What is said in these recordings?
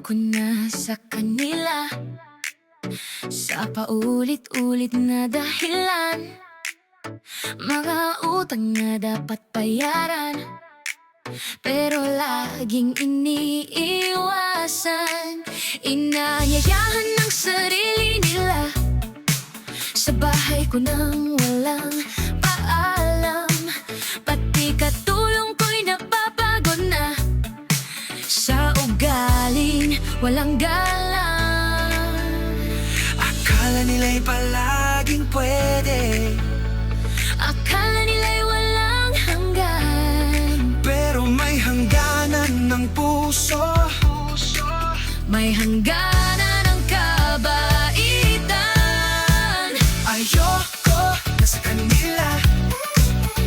ko na sa kanila sa paulit-ulit na dahilan. Mga utang na dapat bayaran, pero laging iniiwasan. Inaanyayahan ng sarili nila sa bahay ko nang walang paalam. Pati katulong ko'y napapagod na sa ugaling walang galang. Akala nila'y palaging pwede, akala nila'y walang hanggan, pero may hangganan ng puso. may hangganan ng kabaitan. Ayoko na sa kanila,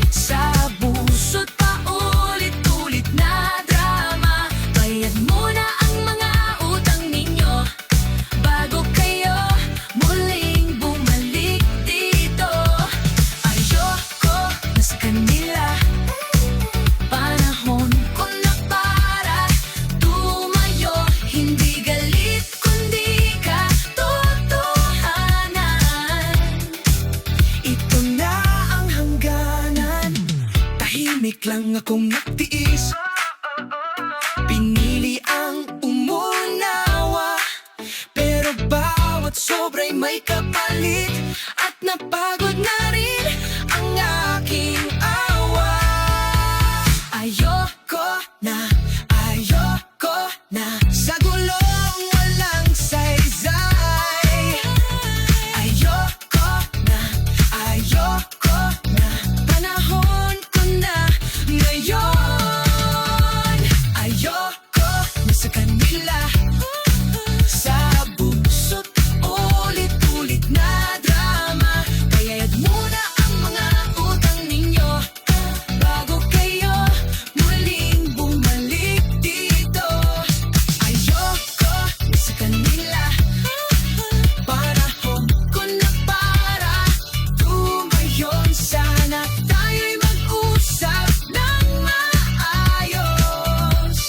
Sa buso't paulit-ulit na drama, bayad muna ang mga utang ninyo bago kayo muling bumalik dito. Ayoko na sa kanila, panahon ko na para tumayo. Hindi galit kundi katotohanan. ito na ang hangganan. Tahimik lang akong nagtiis, pinili ang umunawa, pero bawat sobra'y may kapalit, at napagod na rin ang aking awa. Ayoko na sa gulong walang saysay. Ayoko na panahon ko na ngayon. Ayoko na sa kanila, sa buso't ulit-ulit na drama. Bayad muna ang mga utang ninyo bago kayo muling bumalik dito. Ayoko na sa kanila, panahon ko na para tumayo. Sana tayo'y mag-usap ng maayos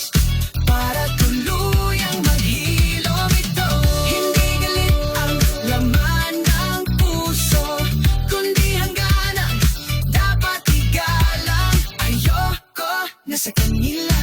para tuluyang maghilom ito. Hindi galit ang laman ng puso, kundi hangganan dapat igalang. Ayoko na sa kanila.